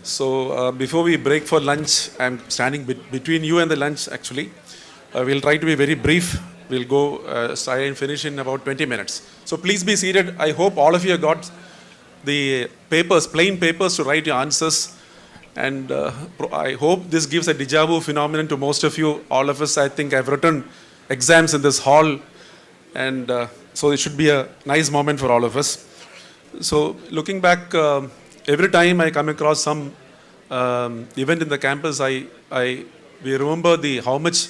Before we break for lunch, I'm standing between you and the lunch actually. We'll try to be very brief. We'll go start and finish in about 20 minutes. So please be seated. I hope all of you have got the papers, plain papers to write your answers. And I hope this gives a déjà vu phenomenon to most of you. All of us, I think, have written exams in this hall. And so it should be a nice moment for all of us. So looking back, every time I come across some event in the campus, we remember how much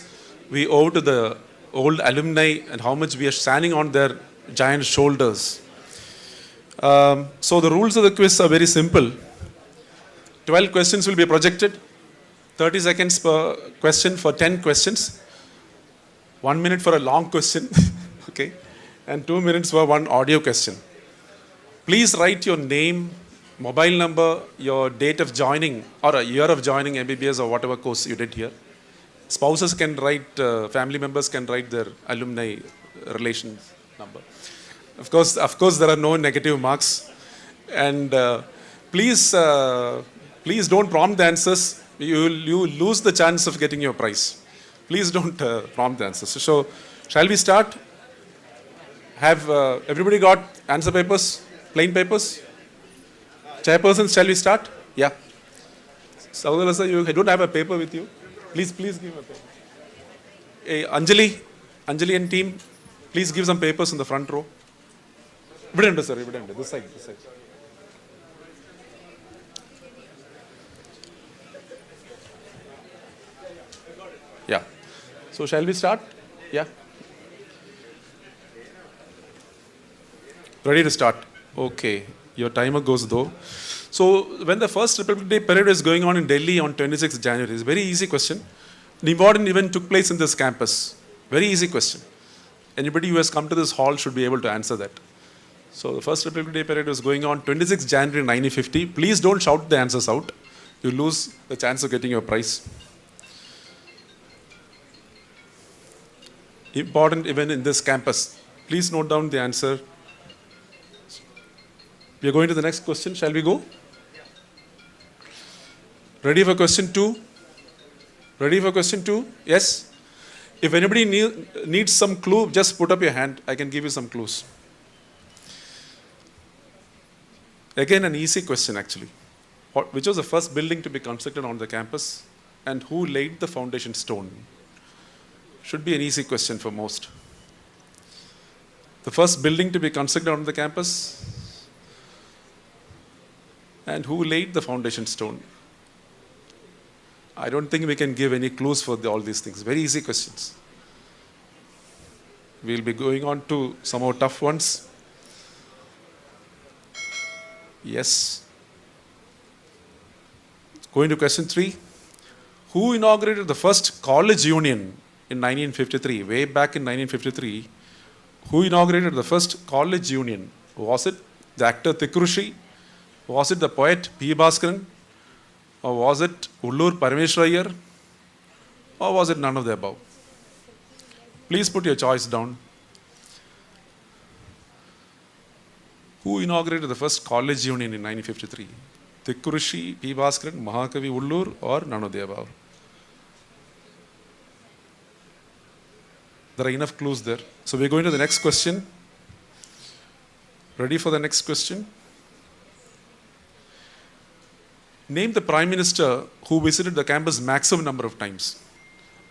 we owe to the old alumni and how much we are standing on their giant shoulders. So the rules of the quiz are very simple. 12 questions will be projected, 30 seconds per question for 10 questions, 1 minute for a long question, okay, and 2 minutes for one audio question. Please write your name, mobile number, your date of joining or a year of joining MBBS or whatever course you did here. Spouses can write, family members can write their alumni relations number. Of course, there are no negative marks. And please don't prompt the answers. You lose the chance of getting your prize. Please don't prompt the answers. So, shall we start? Have everybody got answer papers, plain papers? Chairpersons, shall we start? Yeah. Saudara sir, you don't have a paper with you? Please give me a paper. Hey, Anjali and team, please give some papers in the front row. Evident, sir, evident. This side. Yeah. So shall we start? Yeah. Ready to start? Okay. Your timer goes though. So when the first Republic Day parade is going on in Delhi on 26th January, it's a very easy question. The important event took place in this campus. Very easy question. Anybody who has come to this hall should be able to answer that. So the first Republic Day parade was going on 26th January 1950. Please don't shout the answers out. You lose the chance of getting your prize. Important event in this campus. Please note down the answer. We are going to the next question. Shall we go? Ready for question 2? Ready for question 2? Yes? If anybody needs some clue, just put up your hand. I can give you some clues. Again, an easy question actually. Which was the first building to be constructed on the campus and who laid the foundation stone? Should be an easy question for most. The first building to be constructed on the campus and who laid the foundation stone? I don't think we can give any clues for all these things. Very easy questions. We'll be going on to some more tough ones. Yes. Going to question 3. Who inaugurated the first college union in 1953? Way back in 1953, who inaugurated the first college union? Was it the actor Tikrushi? Was it the poet P. Bhaskaran? Or was it Ullur Parameshwarayar? Or was it none of the above? Please put your choice down. Who inaugurated the first college union in 1953? Tikrushi, P. Bhaskaran, Mahakavi Ullur, or none of the above? There are enough clues there. So we're going to the next question. Ready for the next question? Name the Prime Minister who visited the campus maximum number of times.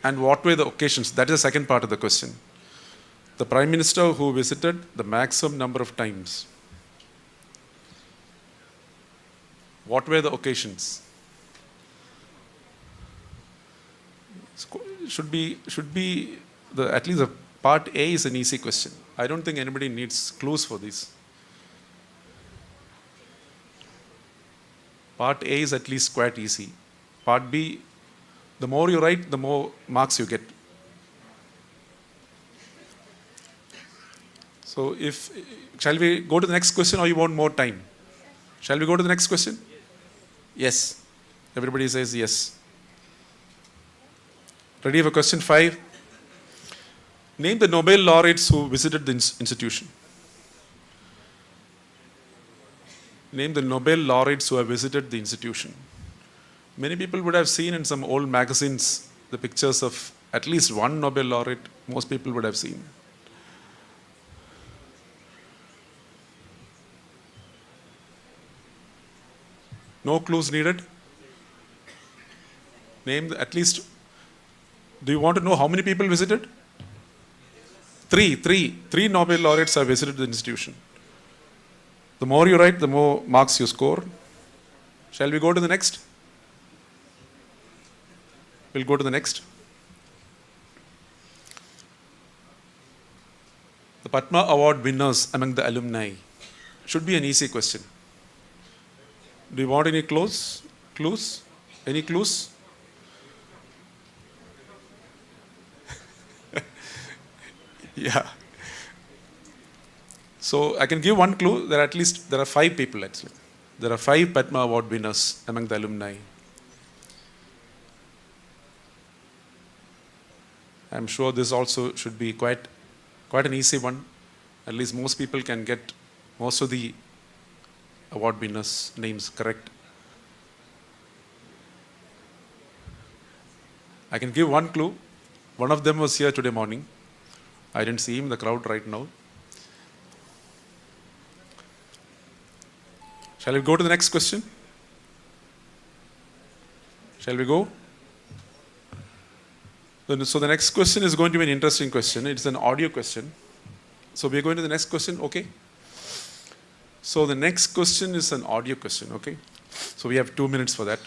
And what were the occasions? That is the second part of the question. The Prime Minister who visited the maximum number of times. What were the occasions? Should be at least the part A is an easy question. I don't think anybody needs clues for this. Part A is at least quite easy. Part B, the more you write, the more marks you get. So shall we go to the next question or you want more time? Shall we go to the next question? Yes. Everybody says yes. Ready for question 5? Name the Nobel laureates who visited the institution. Name the Nobel laureates who have visited the institution. Many people would have seen in some old magazines the pictures of at least one Nobel laureate. Most people would have seen. No clues needed? Name at least. Do you want to know how many people visited? Three Nobel laureates have visited the institution. The more you write, the more marks you score. Shall we go to the next? We'll go to the next. The Padma Award winners among the alumni. Should be an easy question. Do you want any clues? Any clues? Yeah. So I can give one clue. There are 5 people actually. There are 5 Padma Award winners among the alumni. I'm sure this also should be quite an easy one. At least most people can get most of the award winners' names correct. I can give one clue. One of them was here today morning. I didn't see him in the crowd right now. Shall we go to the next question? Shall we go? So the next question is going to be an interesting question. It's an audio question. So we're going to the next question, okay? So the next question is an audio question, okay? So we have 2 minutes for that.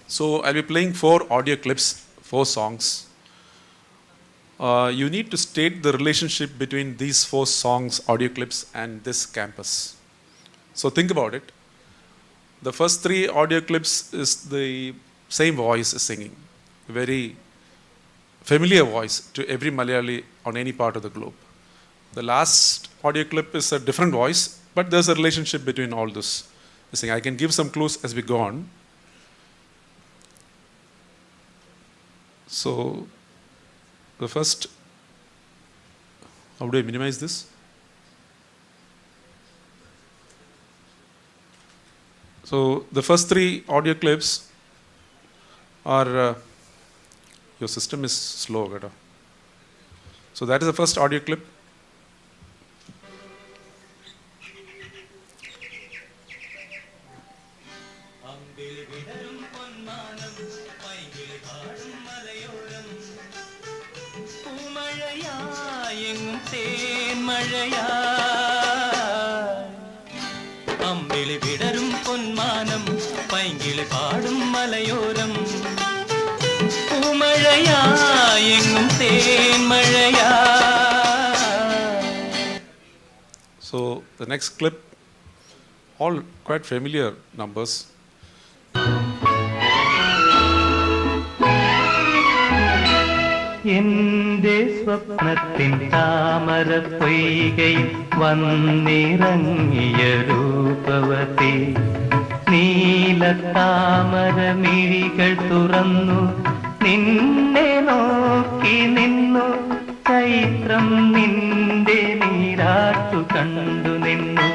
So I'll be playing 4 audio clips, 4 songs. You need to state the relationship between these 4 songs, audio clips, and this campus. So think about it. The first 3 audio clips is the same voice is singing. Very familiar voice to every Malayali on any part of the globe. The last audio clip is a different voice, but there's a relationship between all this. I can give some clues as we go on. So the first, how do I minimize this? So the first 3 audio clips are, your system is slow, Gada. So that is the first audio clip. So the next clip, all quite familiar numbers. എന്റെ സ്വപ്നത്തിൻ താമര പൊയ്കയിൽ വന്നിറങ്ങിയ രൂപവതി നീല താമര മിഴികൾ തുറന്നു നിന്നെ നോക്കി നിന്നു ചൈത്രം നിന്റെ നീരാട്ടു കണ്ടു നിന്നു.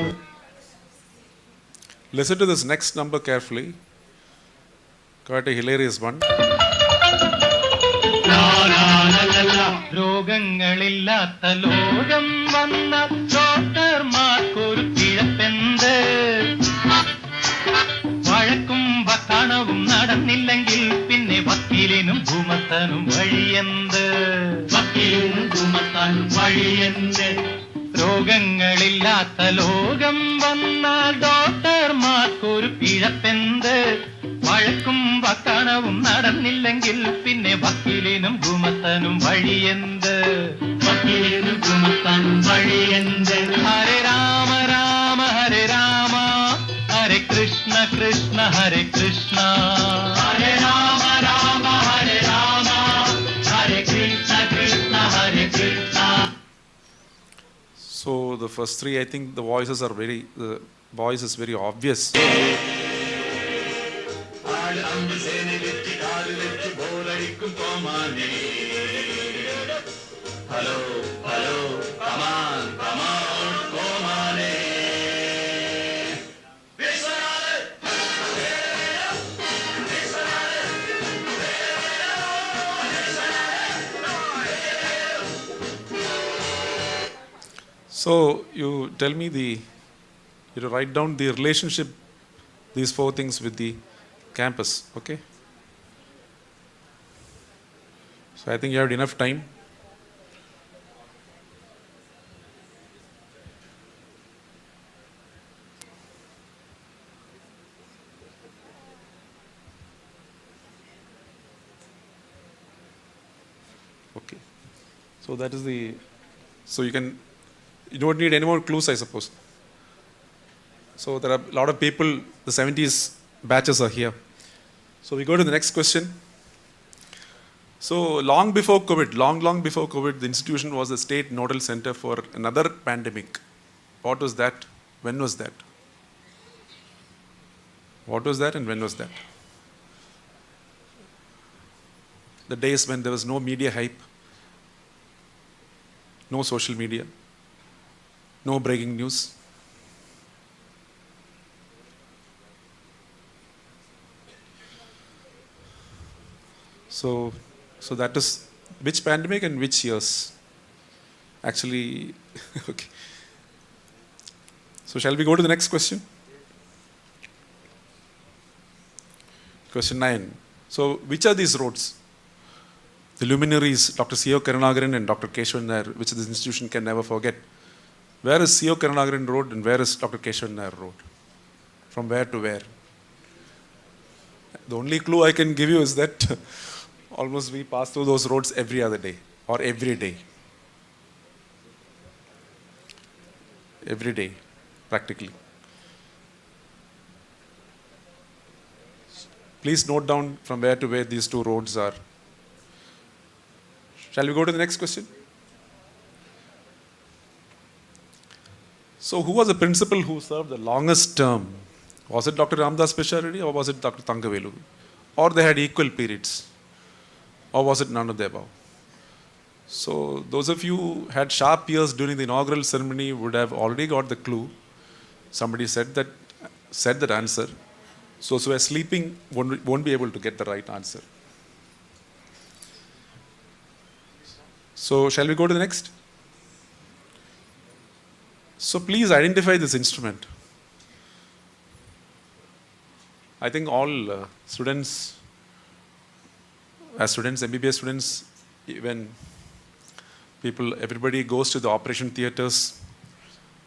Listen to this next number carefully. Quite a hilarious one. രോഗങ്ങളില്ലാത്ത ലോകം വന്ന ഡോക്ടർമാർക്കൊരു കിഴപ്പെന്ത്, വഴക്കും വക്കാണവും നടന്നില്ലെങ്കിൽ പിന്നെ വക്കീലിനും ഭൂമത്താനും വഴിയെന്ത്, വക്കീലിനും ഭൂമത്താനും വഴിയെന്ത്. രോഗങ്ങളില്ലാത്ത ലോകം വന്ന ഡോക്ടർമാർക്കൊരു പിഴപ്പെന്ത്, വഴക്കും വക്കാണവും നടന്നില്ലെങ്കിൽ പിന്നെ വക്കീലിനും ഭൂമത്താനും വഴിയെന്ത്, വക്കീലിനും ഭൂമത്താനും വഴിയെന്ത്. ഹരേ രാമ രാമ ഹരേ രാമ, ഹരേ കൃഷ്ണ കൃഷ്ണ ഹരേ കൃഷ്ണ, ഹരേ രാമ രാമ ഹരേ രാമ, ഹരേ കൃഷ്ണ കൃഷ്ണ ഹരേ Krishna. So the first 3, I think the voice is very obvious. Hello, hello, come on, Komane. Vishwanathan, Vishwanathan. So you tell me you write down the relationship, these four things with the campus, okay? So I think you have enough time. Okay. So that is so you don't need any more clues, I suppose. So there are a lot of people, the 70s batches are here. So we go to the next question. So long before COVID, the institution was the state nodal center for another pandemic. What was that? When was that? What was that and when was that? The days when there was no media hype, no social media, no breaking news. So that is which pandemic and which years? Actually, okay. So shall we go to the next question? Question 9. So which are these roads? The luminaries, Dr. C.O. Karunakaran and Dr. Keshavan Nair, which this institution can never forget. Where is C.O. Karunakaran Road and where is Dr. Keshavan Nair Road? From where to where? The only clue I can give you is that almost we pass through those roads every other day or every day. Every day, practically. Please note down from where to where these two roads are. Shall we go to the next question? So who was the principal who served the longest term? Was it Dr. Ramdas Pesharedi or was it Dr. Thangavelu? Or they had equal periods? Or was it none of the above? So those of you who had sharp ears during the inaugural ceremony would have already got the clue. Somebody said that answer. So who are sleeping won't be able to get the right answer. So shall we go to the next? So please identify this instrument. I think all students, MBBS students, when everybody goes to the operation theaters,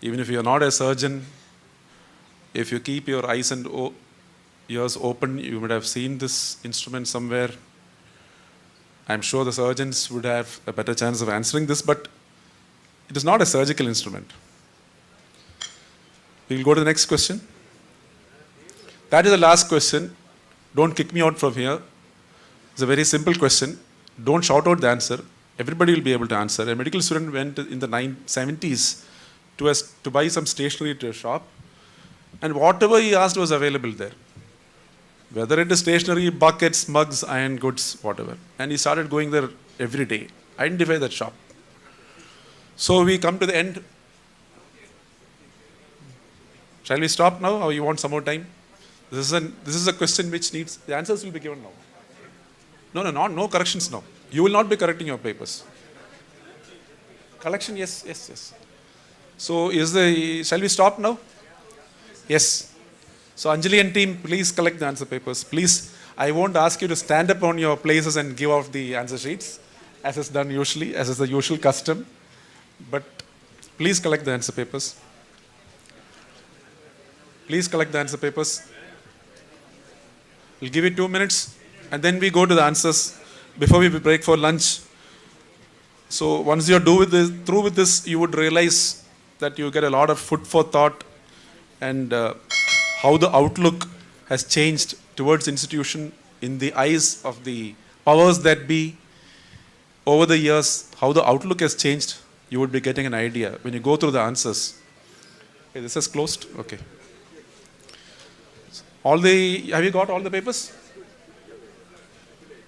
even if you are not a surgeon, if you keep your eyes and ears open, you would have seen this instrument somewhere. I'm sure the surgeons would have a better chance of answering this, but it is not a surgical instrument. We'll go to the next question. That is the last question. Don't kick me out from here. It's a very simple question. Don't shout out the answer. Everybody will be able to answer. A medical student went in the 70s to buy some stationery to a shop, and whatever he asked was available there. Whether it is stationery, buckets, mugs, iron goods, whatever. And he started going there every day. Identify that shop. So we come to the end. Shall we stop now or you want some more time? This is a question which needs, the answers will be given now. No corrections now. You will not be correcting your papers. Collection, yes. So shall we stop now? Yes. So Anjali and team, please collect the answer papers. Please, I won't ask you to stand up on your places and give out the answer sheets, as is done usually, as is the usual custom. But please collect the answer papers. Please collect the answer papers. We'll give you 2 minutes and then we go to the answers before we break for lunch. So once you're through with this, you would realize that you get a lot of food for thought and how the outlook has changed towards institution in the eyes of the powers that be over the years, how the outlook has changed, you would be getting an idea when you go through the answers. Okay, this is closed. Okay. Have you got all the papers?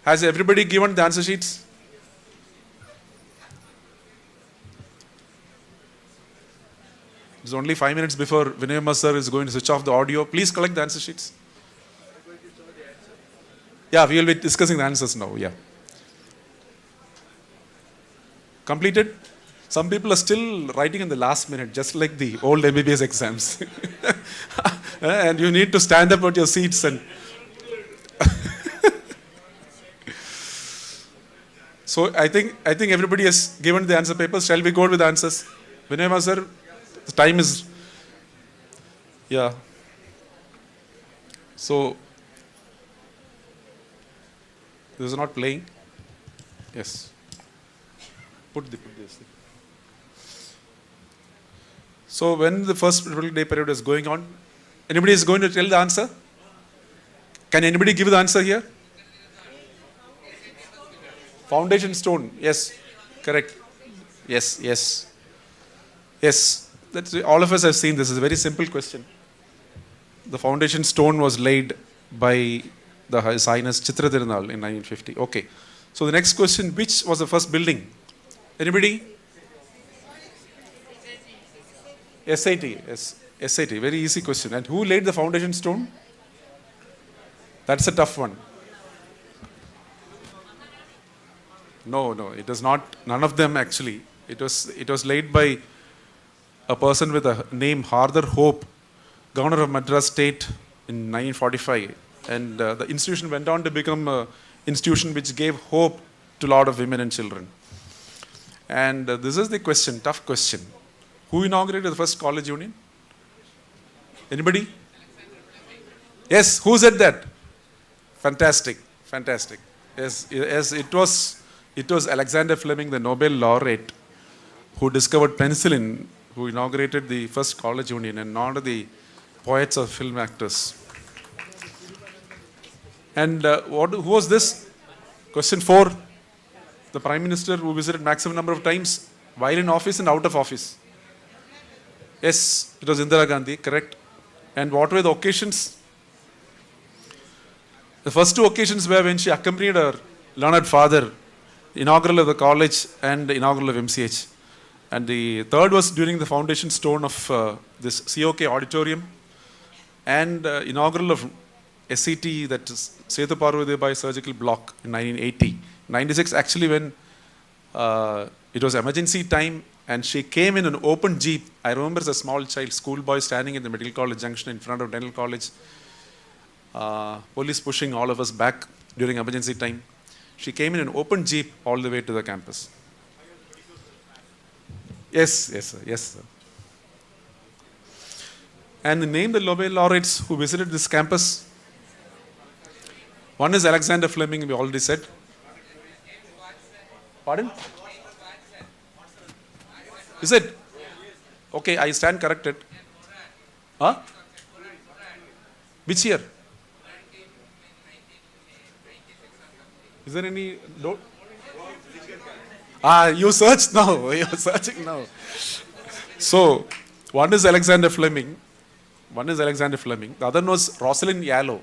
Has everybody given the answer sheets? It's only 5 minutes before Vinay sir is going to switch off the audio. Please collect the answer sheets. Yeah, we will be discussing the answers now. Yeah. Completed? Some people are still writing in the last minute, just like the old MBBS exams. And you need to stand up at your seats and. So I think everybody has given the answer papers. Shall we go with the answers? Vinayama sir, the time is. Yeah. So this is not playing. Yes. Put this. So when the first Republic Day parade is going on, anybody is going to tell the answer? Can anybody give the answer here? Foundation stone. Yes. Correct. Yes. That's, all of us have seen this. Is a very simple question. The foundation stone was laid by the His Highness Chitra Tirunal in 1950. Okay. So the next question, which was the first building? Anybody? SAT. Yes. SAT. Very easy question. And who laid the foundation stone? That's a tough one. No, it was not. None of them actually. It was laid by a person with a name Hardar Hope, Governor of Madras State in 1945, and the institution went on to become an institution which gave hope to a lot of women and children. And this is the question, tough question. Who inaugurated the first college union? Anybody? Yes, who said that? Fantastic. Yes, it was Alexander Fleming, the Nobel laureate, who discovered penicillin, who inaugurated the first college union, and not the poets or film actors. And who was this? Question 4. The Prime Minister who visited maximum number of times while in office and out of office. Yes, it was Indira Gandhi, correct. And what were the occasions? The first 2 occasions were when she accompanied her learned father, inaugural of the college and inaugural of MCH. And the third was during the foundation stone of this COK auditorium and inaugural of SET, that is Setu Parvati Surgical Block in 1980. 96 actually when it was emergency time and she came in an open jeep. I remember as a small child, schoolboy standing in the Medical College Junction in front of Dental College. Police pushing all of us back during emergency time. She came in an open jeep all the way to the campus. Yes, sir. And name the Nobel laureates who visited this campus. One is Alexander Fleming, we already said. Pardon? Is it? Okay, I stand corrected. Huh? Which year? Is there any note? You searched now. You're searching now. So, one is Alexander Fleming. The other was Rosalind Yalow.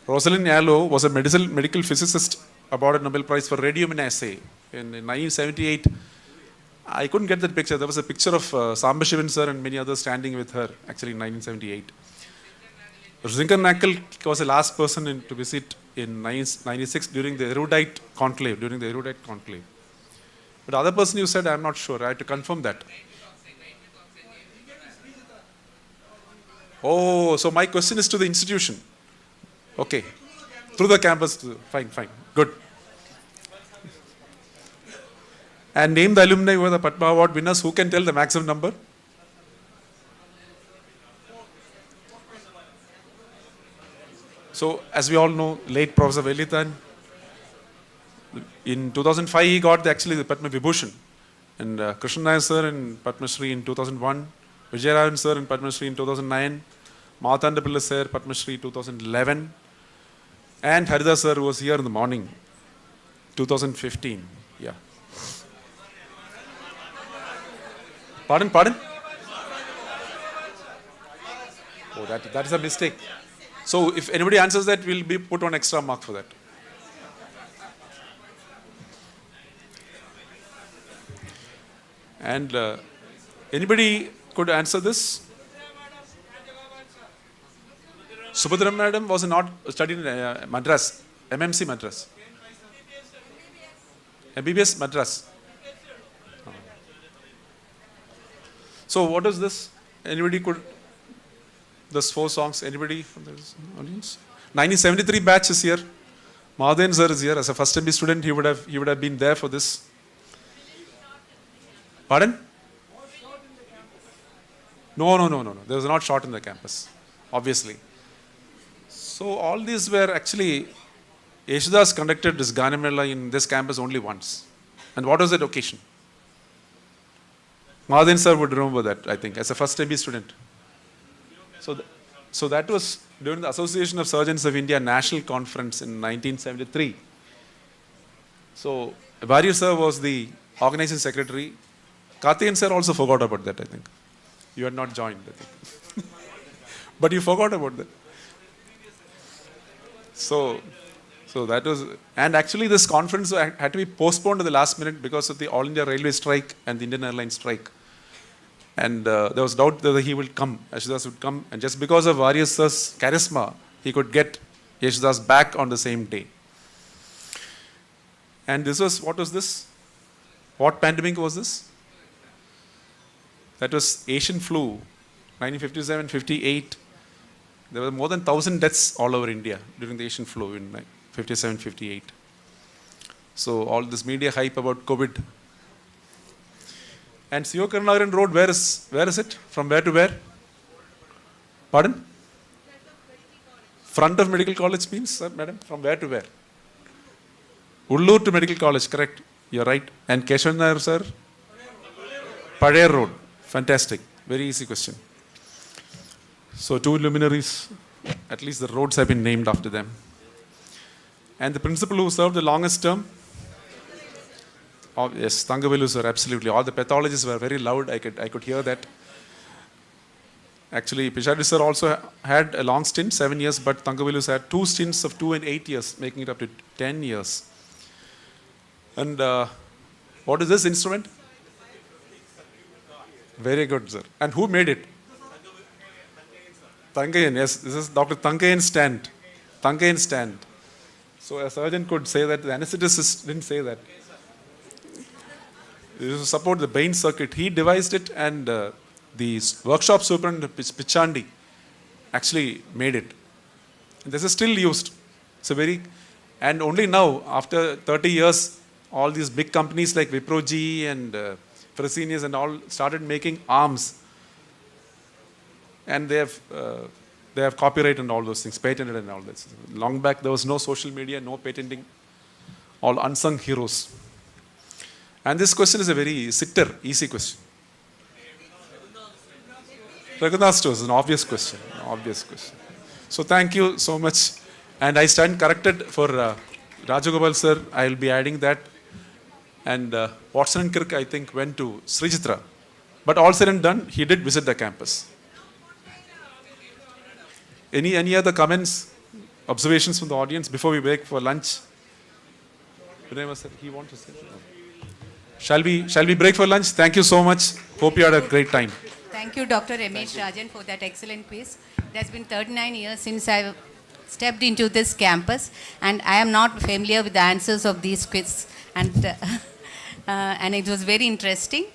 Rosalind Yalow was a medical physicist, awarded Nobel Prize for radioimmunoassay in 1978. I couldn't get that picture. There was a picture of Sambashivan sir and many others standing with her, actually in 1978. Zinkernakel was the last person to visit in 1996 during the erudite conclave. But the other person you said, I'm not sure. I had to confirm that. Oh, so my question is to the institution. Okay. Through the campus. Fine. Good. And name the alumni who are the Padma Award winners. Who can tell the maximum number? So, as we all know, late Professor Velithan, in 2005 he got the Padma Vibhushan. And Krishnan Nair sir in Padma Shri in 2001, Vijayarajan sir in Padma Shri in 2009, Marthanda Pillai sir Padma Shri 2011, and Haridas sir was here in the morning, 2015. Yeah. Pardon? Oh, that is a mistake. So if anybody answers that, we'll be put on extra mark for that. And anybody could answer this? Subhadra madam was not studied in Madras, MMC Madras. MBBS Madras. So what is this? Anybody could, those 4 songs, anybody from the audience? 1973 batch is here. Mahaden sir is here. As a first MB student, he would have been there for this. Pardon? No. There was not shot in the campus, obviously. So all these were actually, Yeshudas conducted this Ganamela in this campus only once. And what was that occasion? Mahaden sir would remember that, I think, as a first MB student. So that was during the Association of Surgeons of India National Conference in 1973. So Varya sir was the organizing secretary. Karthikeyan sir also forgot about that, I think. You had not joined, I think. But you forgot about that. So that was, and actually this conference had to be postponed to the last minute because of the All India Railway strike and the Indian Airlines strike. And there was doubt whether he would come, Yeshudas would come. And just because of Varya sir's charisma, he could get Yeshudas back on the same day. And this was, what was this? What pandemic was this? That was Asian flu, 1957-58. There were more than 1,000 deaths all over India during the Asian flu in 57-58. So all this media hype about COVID. And C.O. Karunakaran Road, where is it? From where to where? Pardon? Front of Medical College means, sir, madam? From where to where? Ullur to Medical College, correct. You're right. And Keshav Nair, sir? Padayar Road. Fantastic. Very easy question. So 2 luminaries, at least the roads have been named after them. And the principal who served the longest term? Oh, yes, Thangavelu sir, absolutely. All the pathologists were very loud. I could hear that. Actually, Pichadi sir also had a long stint, 7 years, but Thangavelu sir had 2 stints of 2 and 8 years, making it up to 10 years. And what is this instrument? Very good, sir. And who made it? Thankayan, yes. This is Dr. Thankayan's stand. Thankayan's stand. So a surgeon could say that, the anesthetist didn't say that. This is to support the brain circuit. He devised it, and the workshop superintendent, Pichandi, actually made it. And this is still used. And only now, after 30 years, all these big companies like Wiproji and Fresenius and all started making arms. And they have copyright and all those things, patented and all this. Long back, there was no social media, no patenting, all unsung heroes. And this question is a very easy question. Raghunath is an obvious question. So thank you so much. And I stand corrected for Rajagopal sir. I will be adding that. And Watson and Kirk, I think, went to Srijitra. But all said and done, he did visit the campus. Any other comments, observations from the audience before we break for lunch? Vinay sir, he wants to say something. Shall we break for lunch? Thank you so much. Hope you had a great time. Thank you, Dr. Ramesh Rajan, for that excellent quiz. It has been 39 years since I stepped into this campus, and I am not familiar with the answers of these quiz. And it was very interesting.